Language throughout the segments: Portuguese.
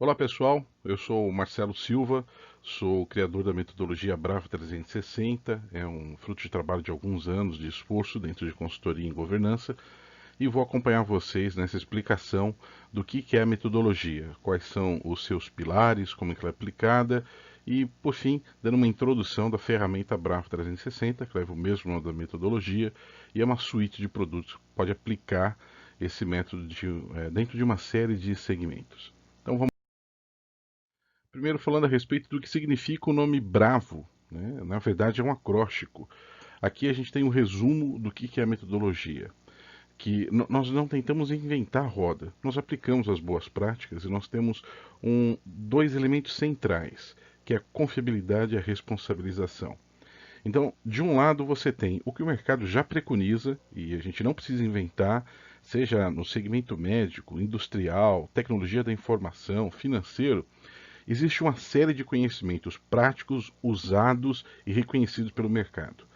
Olá pessoal, eu sou o Marcelo Silva, sou o criador da metodologia Bravo 360, é um fruto de trabalho de alguns anos de esforço dentro de consultoria em governança e vou acompanhar vocês nessa explicação do que é a metodologia, quais são os seus pilares, como é que ela é aplicada e, por fim, dando uma introdução da ferramenta Bravo 360, que leva o mesmo nome da metodologia e é uma suíte de produtos que pode aplicar esse método dentro de uma série de segmentos. Então vamos primeiro falando a respeito do que significa o nome Bravo, né? Na verdade é um acróstico. Aqui a gente tem um resumo do que é a metodologia, que nós não tentamos inventar a roda, nós aplicamos as boas práticas e nós temos dois elementos centrais, que é a confiabilidade e a responsabilização. Então, de um lado você tem o que o mercado já preconiza, e a gente não precisa inventar, seja no segmento médico, industrial, tecnologia da informação, financeiro, existe uma série de conhecimentos práticos, usados e reconhecidos pelo mercado.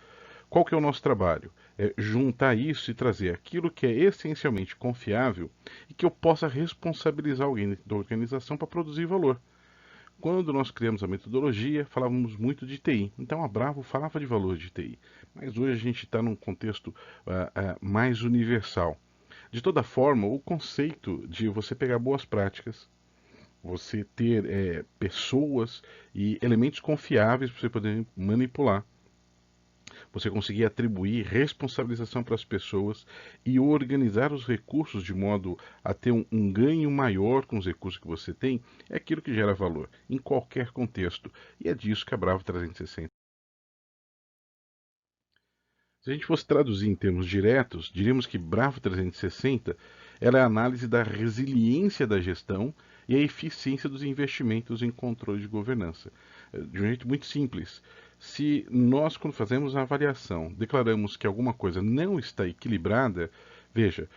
Qual que é o nosso trabalho? É juntar isso e trazer aquilo que é essencialmente confiável e que eu possa responsabilizar alguém da organização para produzir valor. Quando nós criamos a metodologia, falávamos muito de TI. Então a Bravo falava de valor de TI. Mas hoje a gente está num contexto mais universal. De toda forma, o conceito de você pegar boas práticas, você ter pessoas e elementos confiáveis para você poder manipular, você conseguir atribuir responsabilização para as pessoas e organizar os recursos de modo a ter um ganho maior com os recursos que você tem, é aquilo que gera valor, em qualquer contexto. E é disso que a Bravo 360. Se a gente fosse traduzir em termos diretos, diríamos que Bravo 360 ela é a análise da resiliência da gestão e a eficiência dos investimentos em controle de governança. De um jeito muito simples. Se nós, quando fazemos a avaliação, declaramos que alguma coisa não está equilibrada, veja,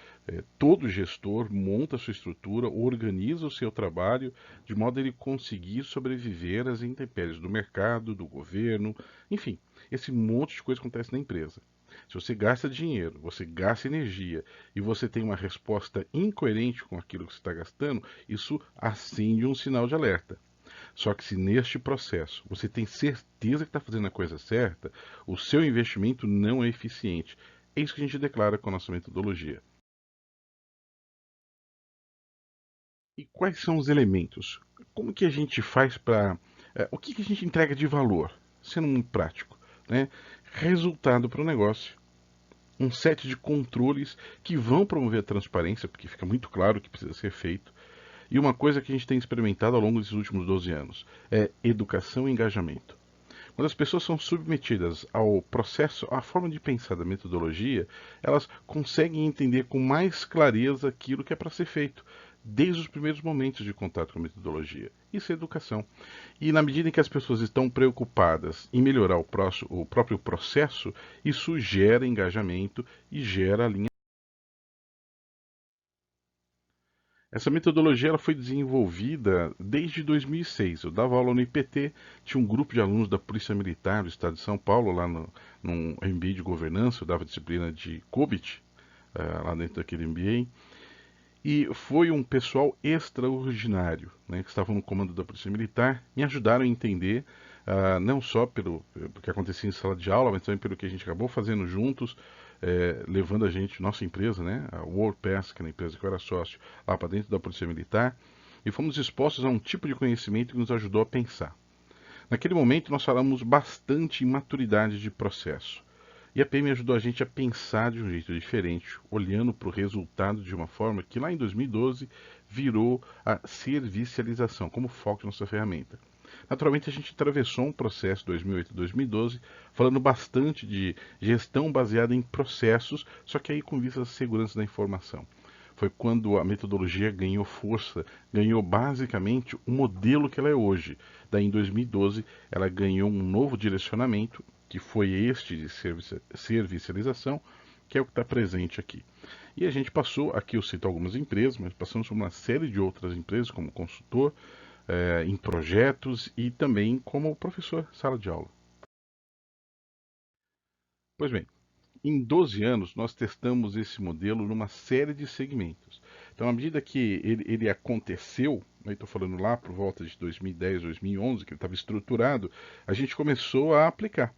todo gestor monta a sua estrutura, organiza o seu trabalho, de modo a ele conseguir sobreviver às intempéries do mercado, do governo, enfim, esse monte de coisa acontece na empresa. Se você gasta dinheiro, você gasta energia e você tem uma resposta incoerente com aquilo que você está gastando, isso acende um sinal de alerta. Só que se neste processo você tem certeza que está fazendo a coisa certa, o seu investimento não é eficiente. É isso que a gente declara com a nossa metodologia. E quais são os elementos? Como que a gente faz para... o que a gente entrega de valor? Sendo muito prático, né? Resultado para o negócio, um set de controles que vão promover a transparência, porque fica muito claro o que precisa ser feito. E uma coisa que a gente tem experimentado ao longo desses últimos 12 anos é educação e engajamento. Quando as pessoas são submetidas ao processo, à forma de pensar da metodologia, elas conseguem entender com mais clareza aquilo que é para ser feito, desde os primeiros momentos de contato com a metodologia. Isso é educação. E na medida em que as pessoas estão preocupadas em melhorar o próprio processo, isso gera engajamento e gera alinhamento. Essa metodologia ela foi desenvolvida desde 2006. Eu dava aula no IPT, tinha um grupo de alunos da Polícia Militar do Estado de São Paulo, lá no MBA de Governança, eu dava disciplina de COBIT, lá dentro daquele MBA. E foi um pessoal extraordinário, né, que estavam no comando da Polícia Militar, me ajudaram a entender, não só pelo que acontecia em sala de aula, mas também pelo que a gente acabou fazendo juntos, levando a gente, nossa empresa, né, a WordPass, que é a empresa que eu era sócio, lá para dentro da Polícia Militar, e fomos expostos a um tipo de conhecimento que nos ajudou a pensar. Naquele momento, nós falamos bastante em maturidade de processo. E a PM ajudou a gente a pensar de um jeito diferente, olhando para o resultado de uma forma que lá em 2012 virou a servicialização como foco de nossa ferramenta. Naturalmente, a gente atravessou um processo 2008 e 2012 falando bastante de gestão baseada em processos, só que aí com vista à segurança da informação. Foi quando a metodologia ganhou força, ganhou basicamente o modelo que ela é hoje. Daí em 2012 ela ganhou um novo direcionamento, que foi este de servicialização, que é o que está presente aqui. E a gente passou, aqui eu cito algumas empresas, mas passamos por uma série de outras empresas como consultor, em projetos e também como professor sala de aula. Pois bem, em 12 anos nós testamos esse modelo numa série de segmentos. Então, à medida que ele aconteceu, né, estou falando lá por volta de 2010, 2011, que ele estava estruturado, a gente começou a aplicar.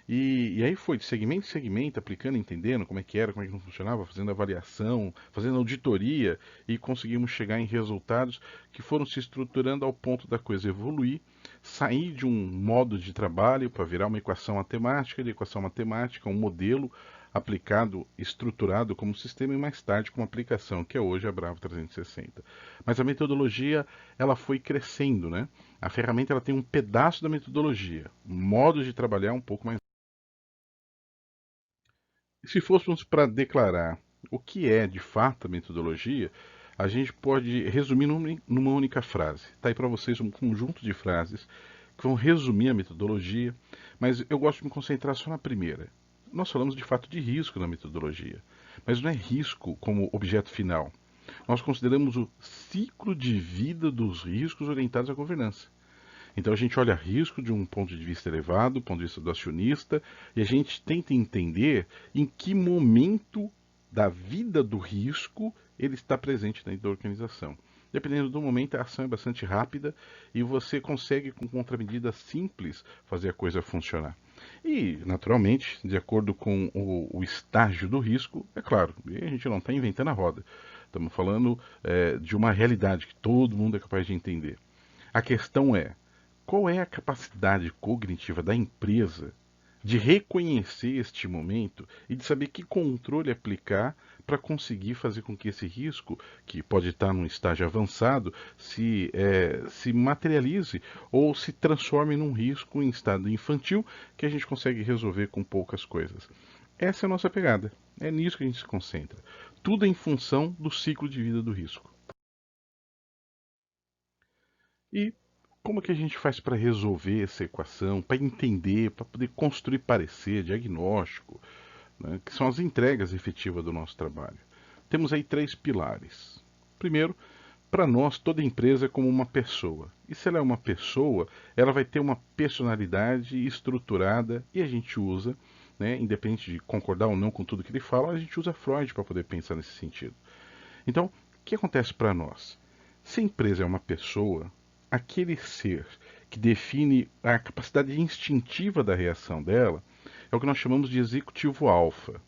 E aí foi de segmento em segmento, aplicando, entendendo como é que era, como é que não funcionava, fazendo avaliação, fazendo auditoria e conseguimos chegar em resultados que foram se estruturando ao ponto da coisa evoluir, sair de um modo de trabalho para virar uma equação matemática, de equação matemática, um modelo aplicado, estruturado como sistema e mais tarde como aplicação, que é hoje a Bravo 360. Mas a metodologia, ela foi crescendo, né? A ferramenta ela tem um pedaço da metodologia, um modo de trabalhar um pouco mais. Se fôssemos para declarar o que é de fato a metodologia, a gente pode resumir numa única frase. Está aí para vocês um conjunto de frases que vão resumir a metodologia, mas eu gosto de me concentrar só na primeira. Nós falamos de fato de risco na metodologia, mas não é risco como objeto final. Nós consideramos o ciclo de vida dos riscos orientados à governança. Então a gente olha risco de um ponto de vista elevado, do ponto de vista do acionista, e a gente tenta entender em que momento da vida do risco ele está presente dentro da organização. Dependendo do momento, a ação é bastante rápida e você consegue, com contramedidas simples, fazer a coisa funcionar. E, naturalmente, de acordo com o estágio do risco, é claro, a gente não está inventando a roda. Estamos falando de uma realidade que todo mundo é capaz de entender. A questão é, qual é a capacidade cognitiva da empresa de reconhecer este momento e de saber que controle aplicar para conseguir fazer com que esse risco, que pode estar num estágio avançado, se materialize ou se transforme num risco em estado infantil que a gente consegue resolver com poucas coisas. Essa é a nossa pegada. É nisso que a gente se concentra. Tudo em função do ciclo de vida do risco. E como que a gente faz para resolver essa equação, para entender, para poder construir parecer, diagnóstico, né, que são as entregas efetivas do nosso trabalho? Temos aí três pilares. Primeiro, para nós, toda empresa é como uma pessoa. E se ela é uma pessoa, ela vai ter uma personalidade estruturada e a gente usa, né, independente de concordar ou não com tudo que ele fala, a gente usa Freud para poder pensar nesse sentido. Então, o que acontece para nós? Se a empresa é uma pessoa, aquele ser que define a capacidade instintiva da reação dela é o que nós chamamos de executivo alfa,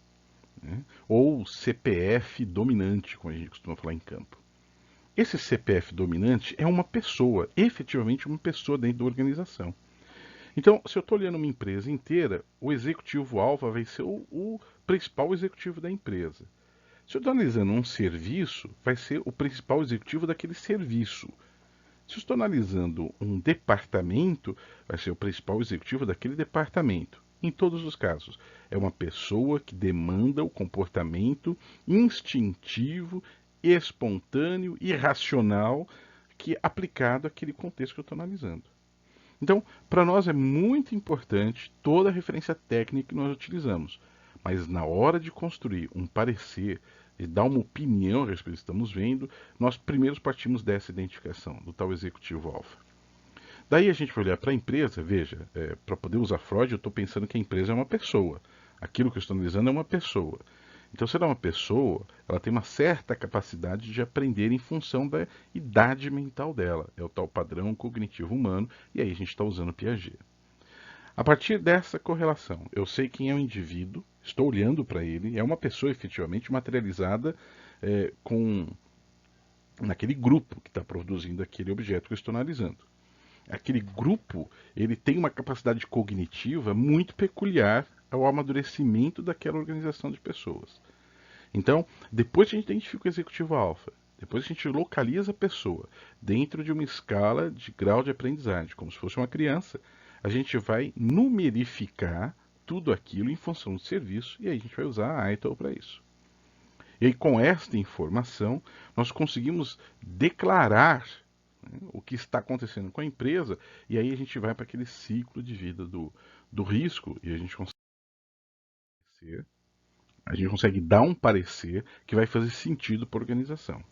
né? Ou CPF dominante, como a gente costuma falar em campo. Esse CPF dominante é uma pessoa, efetivamente uma pessoa dentro da organização. Então, se eu estou olhando uma empresa inteira, o executivo alfa vai ser o principal executivo da empresa. Se eu estou analisando um serviço, vai ser o principal executivo daquele serviço. Se eu estou analisando um departamento, vai ser o principal executivo daquele departamento. Em todos os casos, é uma pessoa que demanda o comportamento instintivo, espontâneo e racional que é aplicado àquele contexto que eu estou analisando. Então, para nós é muito importante toda a referência técnica que nós utilizamos, mas na hora de construir um parecer e dar uma opinião a respeito do que estamos vendo, nós primeiro partimos dessa identificação, do tal executivo alfa. Daí a gente vai olhar para a empresa, veja, para poder usar Freud, eu estou pensando que a empresa é uma pessoa. Aquilo que eu estou analisando é uma pessoa. Então, se ela é uma pessoa, ela tem uma certa capacidade de aprender em função da idade mental dela. É o tal padrão cognitivo humano, e aí a gente está usando Piaget. A partir dessa correlação, eu sei quem é o indivíduo, estou olhando para ele, é uma pessoa efetivamente materializada com naquele grupo que está produzindo aquele objeto que eu estou analisando. Aquele grupo, ele tem uma capacidade cognitiva muito peculiar ao amadurecimento daquela organização de pessoas. Então, depois que a gente identifica o executivo alfa, depois que a gente localiza a pessoa dentro de uma escala de grau de aprendizagem, como se fosse uma criança, a gente vai numerificar tudo aquilo em função do serviço e aí a gente vai usar a ITIL para isso. E aí, com esta informação, nós conseguimos declarar, né, o que está acontecendo com a empresa e aí a gente vai para aquele ciclo de vida do risco e a gente consegue dar um parecer que vai fazer sentido para a organização.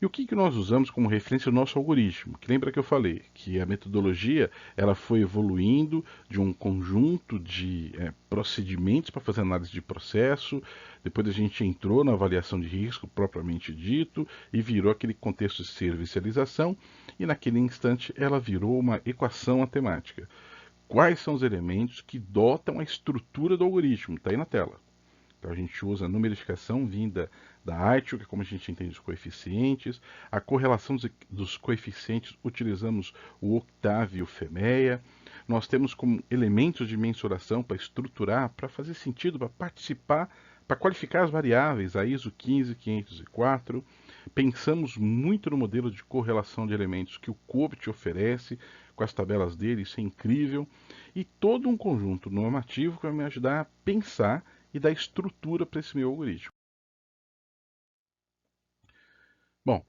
E o que nós usamos como referência o nosso algoritmo? Que lembra que eu falei que a metodologia ela foi evoluindo de um conjunto de procedimentos para fazer análise de processo, depois a gente entrou na avaliação de risco propriamente dito e virou aquele contexto de servicialização e naquele instante ela virou uma equação matemática. Quais são os elementos que dotam a estrutura do algoritmo? Está aí na tela. Então a gente usa a numerificação vinda da AITIO, que é como a gente entende os coeficientes, a correlação dos coeficientes, utilizamos o Octave e o FEMEA. Nós temos como elementos de mensuração para estruturar, para fazer sentido, para participar, para qualificar as variáveis, a ISO 15504. Pensamos muito no modelo de correlação de elementos que o COBIT oferece, com as tabelas dele, isso é incrível. E todo um conjunto normativo que vai me ajudar a pensar e dar estrutura para esse meu algoritmo. Bom,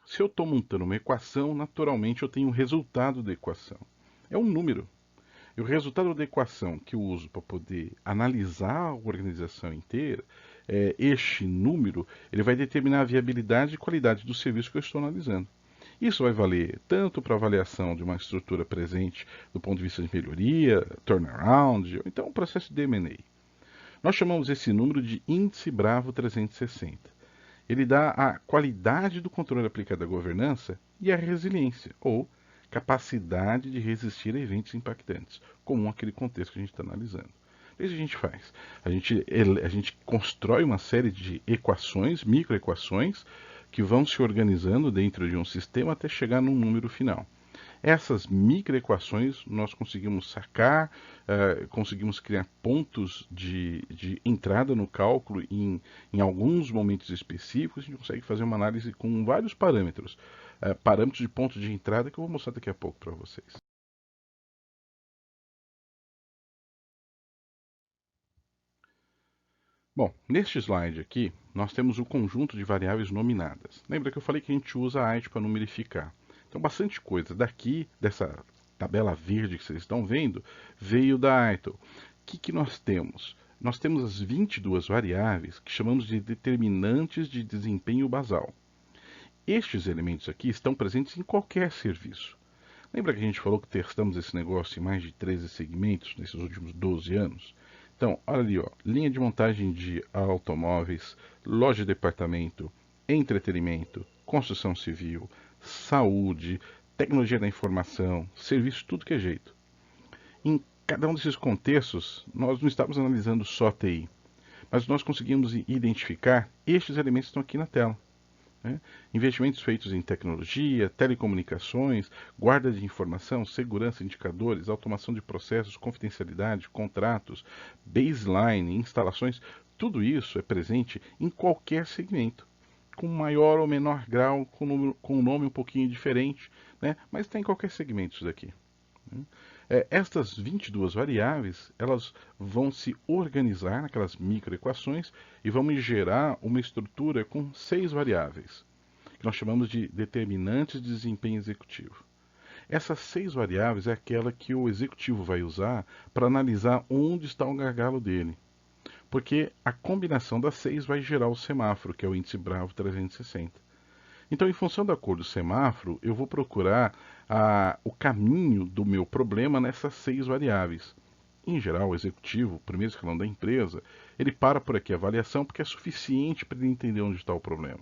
se eu estou montando uma equação, naturalmente eu tenho um resultado da equação. É um número. E o resultado da equação que eu uso para poder analisar a organização inteira, este número, ele vai determinar a viabilidade e qualidade do serviço que eu estou analisando. Isso vai valer tanto para avaliação de uma estrutura presente do ponto de vista de melhoria, turnaround, ou então o processo de M&A. Nós chamamos esse número de índice Bravo 360. Ele dá a qualidade do controle aplicado à governança e a resiliência, ou capacidade de resistir a eventos impactantes, como aquele contexto que a gente está analisando. O que a gente faz? A gente constrói uma série de equações, microequações, que vão se organizando dentro de um sistema até chegar num número final. Essas microequações nós conseguimos sacar, conseguimos criar pontos de entrada no cálculo em alguns momentos específicos. A gente consegue fazer uma análise com vários parâmetros, parâmetros de ponto de entrada que eu vou mostrar daqui a pouco para vocês. Bom, neste slide aqui, nós temos o conjunto de variáveis nominadas. Lembra que eu falei que a gente usa a AIT para numerificar? Então, bastante coisa. Daqui, dessa tabela verde que vocês estão vendo, veio da AITO. O que nós temos? Nós temos as 22 variáveis que chamamos de determinantes de desempenho basal. Estes elementos aqui estão presentes em qualquer serviço. Lembra que a gente falou que testamos esse negócio em mais de 13 segmentos nesses últimos 12 anos? Então, olha ali, ó, linha de montagem de automóveis, loja de departamento, entretenimento, construção civil, saúde, tecnologia da informação, serviço, tudo que é jeito. Em cada um desses contextos, nós não estamos analisando só TI, mas nós conseguimos identificar estes elementos que estão aqui na tela. Né? Investimentos feitos em tecnologia, telecomunicações, guarda de informação, segurança, indicadores, automação de processos, confidencialidade, contratos, baseline, instalações, tudo isso é presente em qualquer segmento, com maior ou menor grau, com um nome um pouquinho diferente, né? Mas está em qualquer segmento isso daqui. Né? Estas 22 variáveis, elas vão se organizar naquelas microequações e vão me gerar uma estrutura com 6 variáveis, que nós chamamos de determinantes de desempenho executivo. Essas 6 variáveis é aquela que o executivo vai usar para analisar onde está o gargalo dele. Porque a combinação das 6 vai gerar o semáforo, que é o índice Bravo 360. Então, em função da cor do semáforo, eu vou procurar o caminho do meu problema nessas 6 variáveis. Em geral, o executivo, o primeiro escalão da empresa, ele para por aqui a avaliação porque é suficiente para ele entender onde está o problema.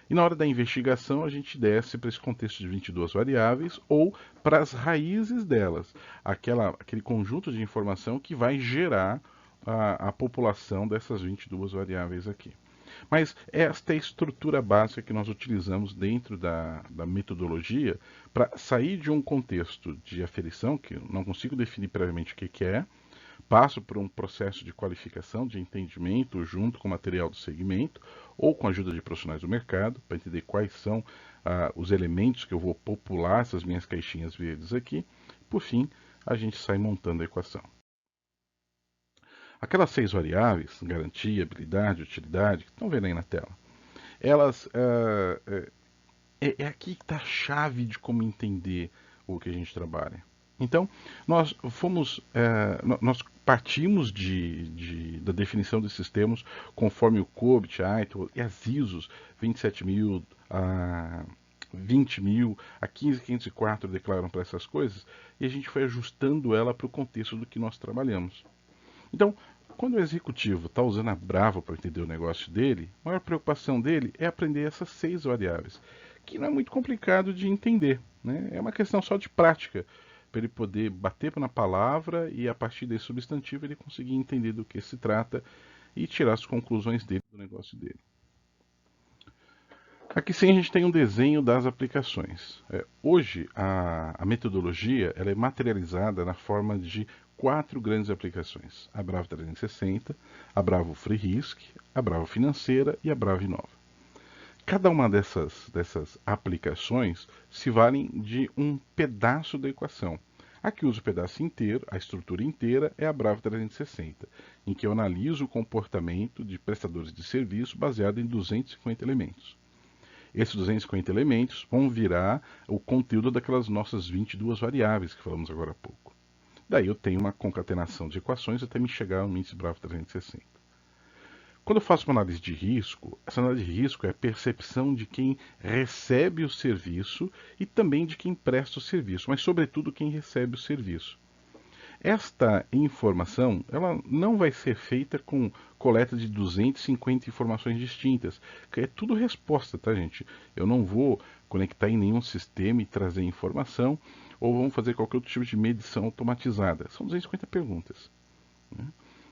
E na hora da investigação, a gente desce para esse contexto de 22 variáveis ou para as raízes delas, aquele conjunto de informação que vai gerar a população dessas 22 variáveis aqui. Mas esta é a estrutura básica que nós utilizamos dentro da metodologia para sair de um contexto de aferição, que eu não consigo definir previamente o que é, passo por um processo de qualificação, de entendimento, junto com o material do segmento, ou com a ajuda de profissionais do mercado, para entender quais são os elementos que eu vou popular essas minhas caixinhas verdes aqui. Por fim, a gente sai montando a equação. Aquelas 6 variáveis, garantia, habilidade, utilidade, que estão vendo aí na tela, elas é aqui que está a chave de como entender o que a gente trabalha. Então, nós partimos da definição desses termos conforme o COBIT, a AITO e as ISOs 27000, a 20 mil, a 15.504 declaram para essas coisas, e a gente foi ajustando ela para o contexto do que nós trabalhamos. Então, quando o executivo está usando a Bravo para entender o negócio dele, a maior preocupação dele é aprender essas 6 variáveis, que não é muito complicado de entender, né? É uma questão só de prática, para ele poder bater na palavra e a partir desse substantivo ele conseguir entender do que se trata e tirar as conclusões dele do negócio dele. Aqui sim a gente tem um desenho das aplicações. Hoje a metodologia ela é materializada na forma de 4 grandes aplicações: a Bravo 360, a Bravo Free Risk, a Bravo Financeira e a Bravo Inova. Cada uma dessas aplicações se valem de um pedaço da equação. A que usa o pedaço inteiro, a estrutura inteira, é a Bravo 360, em que eu analiso o comportamento de prestadores de serviço baseado em 250 elementos. Esses 250 elementos vão virar o conteúdo daquelas nossas 22 variáveis que falamos agora há pouco. Daí eu tenho uma concatenação de equações até me chegar ao índice Bravo 360. Quando eu faço uma análise de risco, essa análise de risco é a percepção de quem recebe o serviço e também de quem presta o serviço, mas sobretudo quem recebe o serviço. Esta informação ela não vai ser feita com coleta de 250 informações distintas, que é tudo resposta, tá, gente? Eu não vou conectar em nenhum sistema e trazer informação, ou vamos fazer qualquer outro tipo de medição automatizada. São 250 perguntas, né?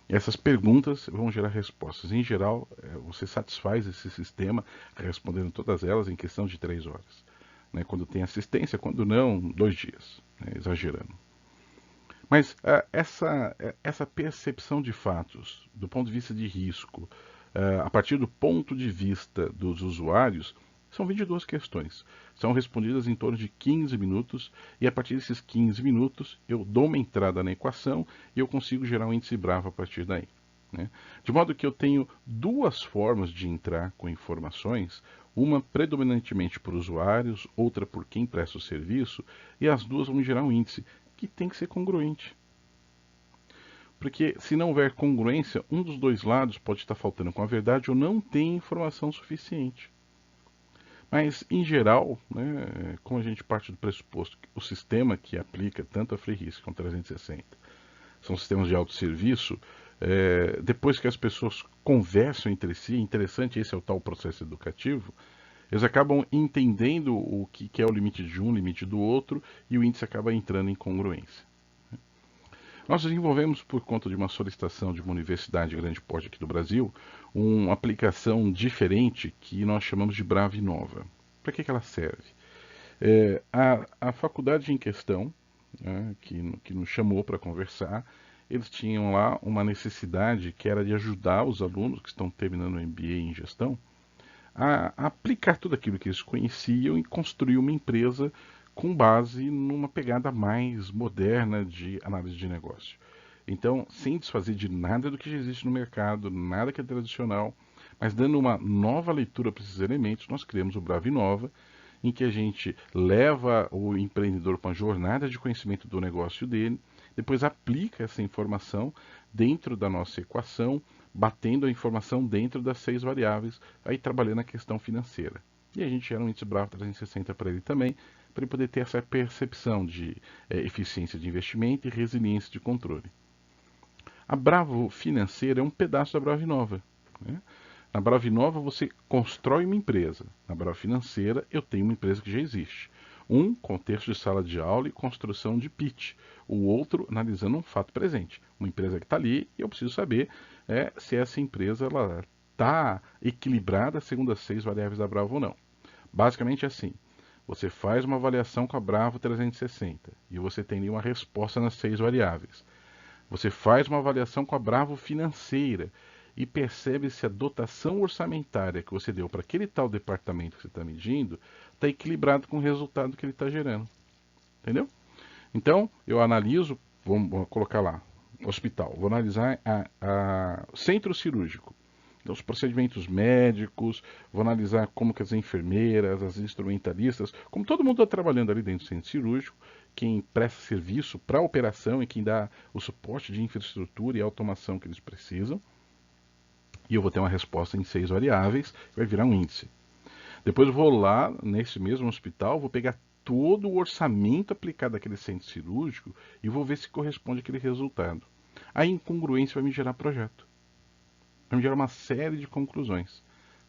E essas perguntas vão gerar respostas. Em geral, você satisfaz esse sistema respondendo todas elas em questão de 3 horas, né? Quando tem assistência, quando não, 2 dias, né? Exagerando. Mas essa percepção de fatos, do ponto de vista de risco, a partir do ponto de vista dos usuários, são 22 questões. São respondidas em torno de 15 minutos, e a partir desses 15 minutos eu dou uma entrada na equação e eu consigo gerar um índice Bravo a partir daí, né? De modo que eu tenho 2 formas de entrar com informações, uma predominantemente por usuários, outra por quem presta o serviço, e as 2 vão gerar um índice que tem que ser congruente. Porque se não houver congruência, um dos 2 lados pode estar faltando com a verdade ou não tem informação suficiente. Mas, em geral, né, como a gente parte do pressuposto que o sistema que aplica tanto a Free Risk quanto a 360 são sistemas de autosserviço, depois que as pessoas conversam entre si, interessante, esse é o tal processo educativo, eles acabam entendendo o que é o limite de um, o limite do outro, e o índice acaba entrando em congruência. Nós desenvolvemos, por conta de uma solicitação de uma universidade de grande porte aqui do Brasil, uma aplicação diferente que nós chamamos de Bravo Inova. Para que ela serve? A faculdade em questão, né, que nos chamou para conversar, eles tinham lá uma necessidade que era de ajudar os alunos que estão terminando o MBA em gestão a aplicar tudo aquilo que eles conheciam e construir uma empresa com base numa pegada mais moderna de análise de negócio. Então, sem desfazer de nada do que já existe no mercado, nada que é tradicional, mas dando uma nova leitura para esses elementos, nós criamos o Bravo Inova, em que a gente leva o empreendedor para uma jornada de conhecimento do negócio dele, depois aplica essa informação dentro da nossa equação, batendo a informação dentro das 6 variáveis, aí trabalhando a questão financeira. E a gente gera um índice Bravo 360 para ele também, para ele poder ter essa percepção de eficiência de investimento e resiliência de controle. A Bravo Financeira é um pedaço da Bravo Inova, né? Na Bravo Inova você constrói uma empresa. Na Bravo Financeira eu tenho uma empresa que já existe. Um, contexto de sala de aula e construção de pitch. O outro, analisando um fato presente. Uma empresa que está ali e eu preciso saber se essa empresa está equilibrada segundo as 6 variáveis da Bravo ou não. Basicamente é assim. Você faz uma avaliação com a Bravo 360 e você tem ali uma resposta nas 6 variáveis. Você faz uma avaliação com a Bravo Financeira e percebe se a dotação orçamentária que você deu para aquele tal departamento que você está medindo está equilibrado com o resultado que ele está gerando. Entendeu? Então, eu analiso, vamos colocar lá, hospital, vou analisar centro cirúrgico. Então, os procedimentos médicos, vou analisar como que as enfermeiras, as instrumentalistas, como todo mundo está trabalhando ali dentro do centro cirúrgico, quem presta serviço para a operação e quem dá o suporte de infraestrutura e automação que eles precisam. E eu vou ter uma resposta em 6 variáveis, vai virar um índice. Depois eu vou lá, nesse mesmo hospital, vou pegar todo o orçamento aplicado àquele centro cirúrgico e vou ver se corresponde àquele resultado. A incongruência vai me gerar projeto. Vai me gerar uma série de conclusões.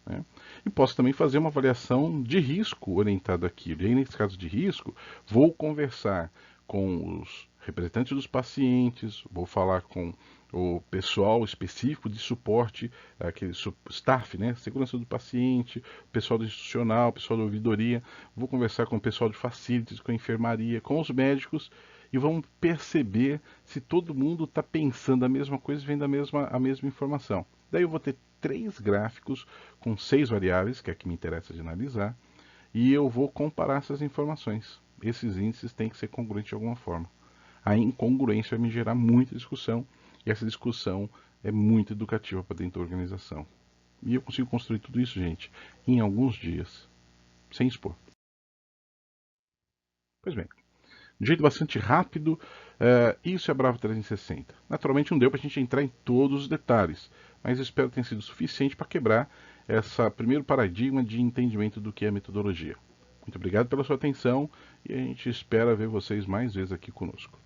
Né? E posso também fazer uma avaliação de risco orientada àquilo. E aí, nesse caso de risco, vou conversar com os representantes dos pacientes, vou falar com o pessoal específico de suporte, aquele staff, né, segurança do paciente, pessoal do institucional, pessoal da ouvidoria, vou conversar com o pessoal de facilities, com a enfermaria, com os médicos e vamos perceber se todo mundo está pensando a mesma coisa e vendo a mesma informação. Daí eu vou ter 3 gráficos com 6 variáveis, que é a que me interessa de analisar, e eu vou comparar essas informações. Esses índices têm que ser congruentes de alguma forma. A incongruência vai me gerar muita discussão, e essa discussão é muito educativa para dentro da organização. E eu consigo construir tudo isso, gente, em alguns dias, sem expor. Pois bem, de jeito bastante rápido, isso é a Bravo 360. Naturalmente não deu para a gente entrar em todos os detalhes, mas espero que tenha sido suficiente para quebrar esse primeiro paradigma de entendimento do que é metodologia. Muito obrigado pela sua atenção e a gente espera ver vocês mais vezes aqui conosco.